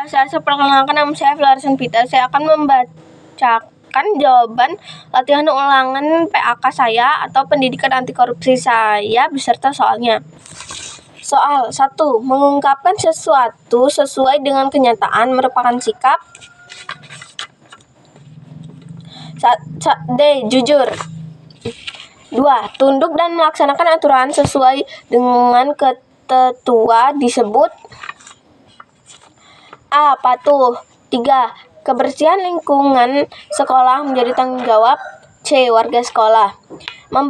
Saya perkenalkan, nama saya Flarsen Vita. Saya akan membacakan jawaban latihan ulangan PAK saya atau pendidikan anti korupsi saya beserta soalnya. Soal 1. Mengungkapkan sesuatu sesuai dengan kenyataan merupakan sikap D. Jujur. 2. Tunduk dan melaksanakan aturan sesuai dengan ketentuan disebut A. Patuh. 3. Kebersihan lingkungan sekolah menjadi tanggung jawab C. Warga sekolah. 4.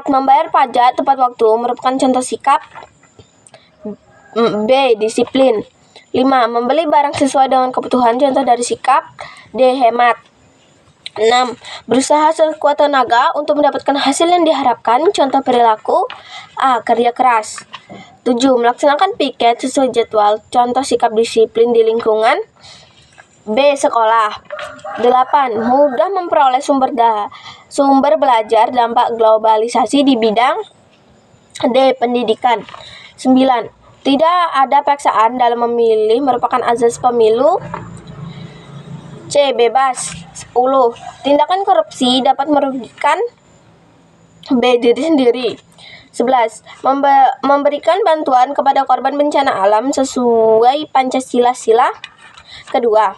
Membayar pajak tepat waktu merupakan contoh sikap B. Disiplin. 5. Membeli barang sesuai dengan kebutuhan contoh dari sikap D. Hemat. 6. Berusaha sekuat tenaga untuk mendapatkan hasil yang diharapkan contoh perilaku A. Kerja keras. 7. Melaksanakan piket sesuai jadwal contoh sikap disiplin di lingkungan B. Sekolah. 8. Mudah memperoleh sumber belajar dampak globalisasi di bidang D. Pendidikan. 9. Tidak ada paksaan dalam memilih merupakan azas pemilu C. Bebas. 10. Tindakan korupsi dapat merugikan B. Diri sendiri. 11. Memberikan bantuan kepada korban bencana alam sesuai Pancasila sila kedua.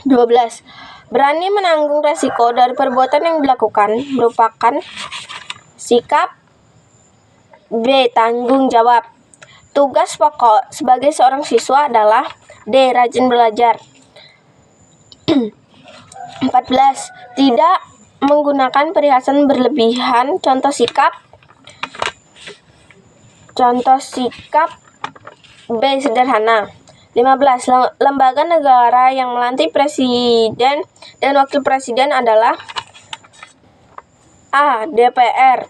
12. Berani menanggung resiko dari perbuatan yang dilakukan merupakan sikap B. Tanggung jawab. Tugas pokok sebagai seorang siswa adalah D. Rajin belajar. 14. Tidak menggunakan perhiasan berlebihan contoh sikap B. Sederhana. 15. Lembaga negara yang melantik presiden dan wakil presiden adalah A. DPR.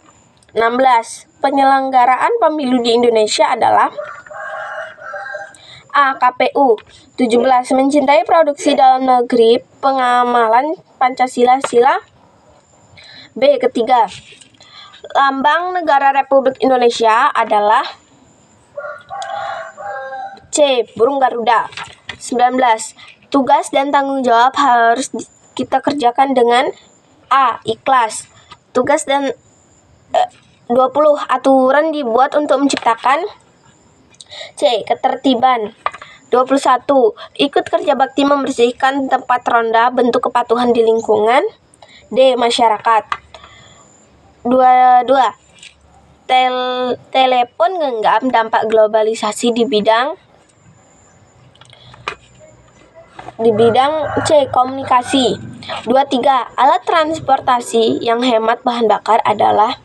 16. Penyelenggaraan pemilu di Indonesia adalah A. KPU. 17. Mencintai produksi dalam negeri pengamalan Pancasila sila B. Ketiga. Lambang negara Republik Indonesia adalah C. Burung Garuda. 19. Tugas dan tanggung jawab harus kita kerjakan dengan A. Ikhlas. Tugas dan 20. Aturan dibuat untuk menciptakan C. Ketertiban. 21. Ikut kerja bakti membersihkan tempat ronda bentuk kepatuhan di lingkungan D. Masyarakat. 22. Telepon genggam dampak globalisasi di bidang C. Komunikasi. 23. Alat transportasi yang hemat bahan bakar adalah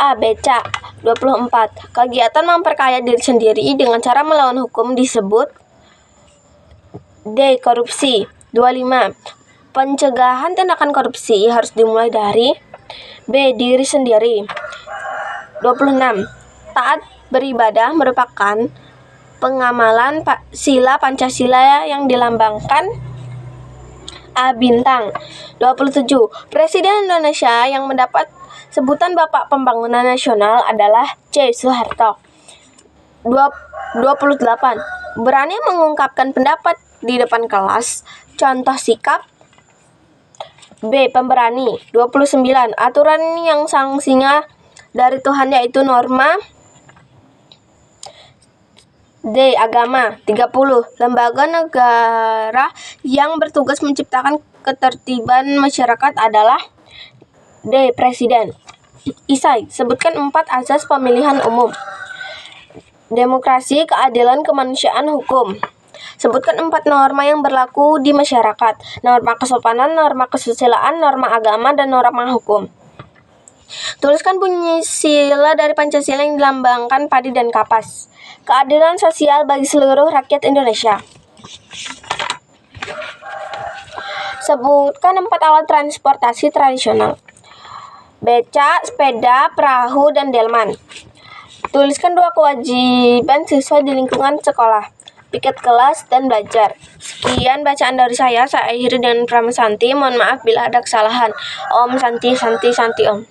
A. Becak. 24. Kegiatan memperkaya diri sendiri dengan cara melawan hukum disebut D. Korupsi. 25. Pencegahan tindakan korupsi harus dimulai dari B. Diri sendiri. 26. Taat beribadah merupakan pengamalan sila Pancasila yang dilambangkan A. Bintang. 27. Presiden Indonesia yang mendapat sebutan Bapak Pembangunan Nasional adalah C. Soeharto. 28. Berani mengungkapkan pendapat di depan kelas contoh sikap B. Pemberani. 29. Aturan yang sanksinya dari Tuhan yaitu norma D. Agama. 30. Lembaga negara yang bertugas menciptakan ketertiban masyarakat adalah D. Presiden. Isai. Sebutkan 4 asas pemilihan umum. Demokrasi, keadilan, kemanusiaan, hukum. Sebutkan 4 norma yang berlaku di masyarakat. Norma kesopanan, norma kesusilaan, norma agama, dan norma hukum. Tuliskan bunyi sila dari Pancasila yang dilambangkan padi dan kapas. Keadilan sosial bagi seluruh rakyat Indonesia. Sebutkan 4 alat transportasi tradisional. Becak, sepeda, perahu, dan delman. Tuliskan 2 kewajiban siswa di lingkungan sekolah. Piket kelas dan belajar. Sekian bacaan dari saya akhiri dengan Prama Santi. Mohon maaf bila ada kesalahan. Om Santi Santi Santi Om.